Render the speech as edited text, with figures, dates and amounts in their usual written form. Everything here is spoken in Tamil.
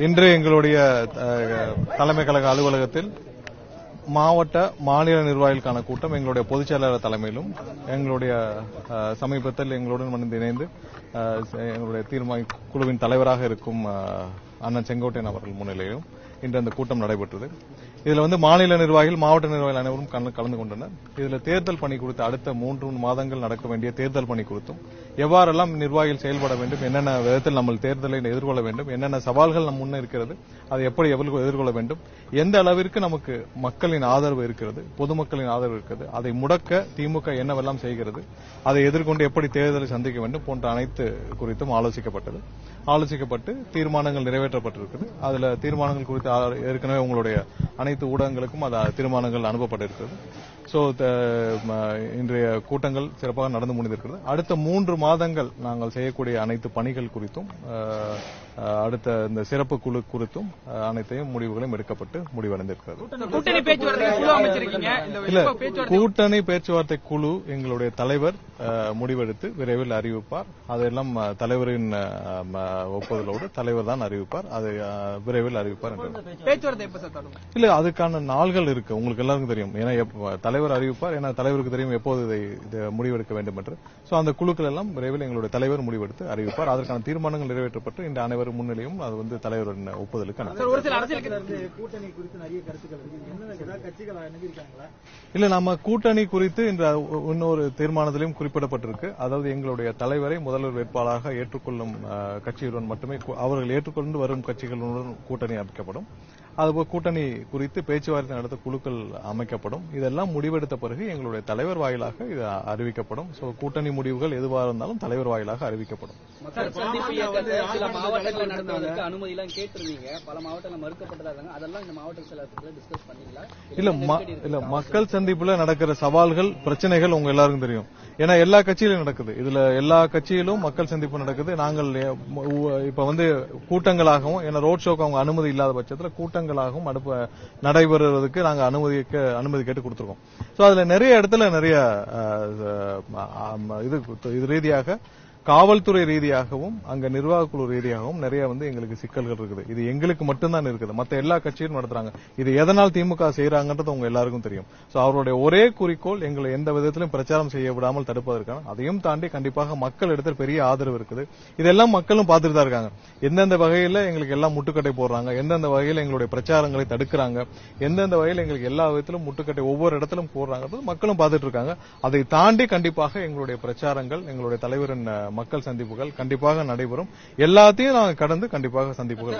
இன்று எங்களுடைய தலைமை கழக அலுவலகத்தில் மாவட்ட மாநில நிர்வாகிகளுக்கான கூட்டம் எங்களுடைய பொதுச் செயலாளர் தலைமையிலும் எங்களுடைய சமீபத்தில் எங்களுடன் வந்து இணைந்து எங்களுடைய தீர்மான குழுவின் தலைவராக இருக்கும் அண்ணன் செங்கோட்டையன் அவர்கள் முன்னிலையிலும் இன்று அந்த கூட்டம் நடைபெற்றது. இதுல வந்து மாநில நிர்வாகிகள் மாவட்ட நிர்வாகிகள் அனைவரும் கலந்து கொண்டனர். இதுல தேர்தல் பணி குறித்து அடுத்த 3 மாதங்கள் நடக்க வேண்டிய தேர்தல் பணி குறித்தும் எவ்வாறெல்லாம் நிர்வாகிகள் செயல்பட வேண்டும், என்னென்ன விதத்தில் நம்ம தேர்தலை எதிர்கொள்ள வேண்டும், என்னென்ன சவால்கள் நம் முன்ன இருக்கிறது, அதை எப்படி எதிர்கொள்ள வேண்டும், எந்த அளவிற்கு நமக்கு மக்களின் ஆதரவு இருக்கிறது, பொதுமக்களின் ஆதரவு இருக்கிறது, அதை முடக்க திமுக என்னவெல்லாம் செய்கிறது, அதை எதிர்கொண்டு எப்படி தேர்தலை சந்திக்க வேண்டும் போன்ற அனைத்து குறித்தும் ஆலோசிக்கப்பட்டு தீர்மானங்கள் நிறைவேற்றப்பட்டிருக்கிறது. அதுல தீர்மானங்கள் குறித்து ஏற்கனவே உங்களுடைய அனைத்து ஊடகங்களுக்கும் தீர்மானங்கள் அனுப்பப்பட்டிருக்கிறது. இன்றைய கூட்டங்கள் சிறப்பாக நடந்து முடிந்திருக்கிறது. அடுத்த 3 மாதங்கள் நாங்கள் செய்யக்கூடிய அனைத்து பணிகள் குறித்தும் அடுத்த இந்த சிறப்பு குழு குறித்தும் அனைத்தையும் முடிவுகளும் எடுக்கப்பட்டு முடிவடைந்திருக்கிறது. கூட்டணி பேச்சுவார்த்தை குழு எங்களுடைய தலைவர் முடிவெடுத்து விரைவில் அறிவிப்பார். அதெல்லாம் தலைவரின் ஒப்புதலோடு தலைவர் தான் அறிவிப்பார். அதை விரைவில் அறிவிப்பார். இல்ல, அதுக்கான நாள்கள் இருக்கு, உங்களுக்கு எல்லாருக்கும் தெரியும். ஏன்னா தலைவர் அறிவிப்பார், ஏன்னா தலைவருக்கு தெரியும் எப்போது இதை முடிவெடுக்க வேண்டும் என்று. அந்த குழுக்கள் எல்லாம் விரைவில் எங்களுடைய தலைவர் முடிவெடுத்து அறிவிப்பார். அதற்கான தீர்மானங்கள் நிறைவேற்றப்பட்டு இந்த அனைவரும் முன்னிலையும் அது வந்து தலைவரின் ஒப்புதலுக்கு இல்ல, நம்ம கூட்டணி குறித்து இன்னொரு தீர்மானத்திலும் குறிப்பிடப்பட்டிருக்கு. அதாவது எங்களுடைய தலைவரை முதல்வர் வேட்பாளராக ஏற்றுக்கொள்ளும் கட்சிகளுடன் மட்டுமே அவர்கள் ஏற்றுக்கொண்டு வரும் கட்சிகளுடன் கூட்டணி அமைக்கப்படும். அதுபோல் கூட்டணி குறித்து பேச்சுவார்த்தை நடத்த குழுக்கள் அமைக்கப்படும். இதெல்லாம் முடிவெடுத்த பிறகு எங்களுடைய தலைவர் வாயிலாக இது அறிவிக்கப்படும். கூட்டணி முடிவுகள் எதுவாக இருந்தாலும் தலைவர் வாயிலாக அறிவிக்கப்படும். இல்ல, மக்கள் சந்திப்புல நடக்கிற சவால்கள் பிரச்சனைகள் உங்க எல்லாருக்கும் தெரியும். ஏன்னா எல்லா கட்சியிலும் நடக்குது. இதுல எல்லா கட்சியிலும் மக்கள் சந்திப்பு நடக்குது. நாங்கள் இப்ப வந்து கூட்டங்களாகவும், ஏன்னா ரோட் ஷோக்கு அவங்க அனுமதி இல்லாத பட்சத்தில் கூட்டங்களாகவும் நடைபெறுவதற்கு நாங்கள் அனுமதி கேட்டு கொடுத்திருக்கோம். அதுல நிறைய இடத்துல நிறைய இது ரீதியாக காவல்துறை ரீதியாகவும் அங்க நிர்வாக குழு ரீதியாகவும் நிறைய வந்து எங்களுக்கு சிக்கல்கள் இருக்குது. இது எங்களுக்கு மட்டும்தான் இருக்குது, மற்ற எல்லா கட்சியும் நடத்துறாங்க. இது எதனால் திமுக செய்யறாங்கன்றது உங்க எல்லாருக்கும் தெரியும். அவருடைய ஒரே குறிக்கோள் எங்களை எந்த விதத்திலும் பிரச்சாரம் செய்ய விடாமல் தடுப்பதற்கான. அதையும் தாண்டி கண்டிப்பாக மக்கள் இடத்தில் பெரிய ஆதரவு இருக்குது. இதெல்லாம் மக்களும் பார்த்துட்டு தான் இருக்காங்க. எந்தெந்த வகையில எங்களுக்கு எல்லாம் முட்டுக்கட்டை போடுறாங்க, எந்தெந்த வகையில் எங்களுடைய பிரச்சாரங்களை தடுக்கிறாங்க, எந்தெந்த வகையில் எங்களுக்கு எல்லா விதத்திலும் முட்டுக்கட்டை ஒவ்வொரு இடத்திலும் போடுறாங்க, மக்களும் பார்த்துட்டு இருக்காங்க. அதை தாண்டி கண்டிப்பாக எங்களுடைய பிரச்சாரங்கள், எங்களுடைய தலைவரின் மக்கள் சந்திப்புகள் கண்டிப்பாக நடைபெறும். எல்லாத்தையும் நாங்கள் கடந்து கண்டிப்பாக சந்திப்புகள்.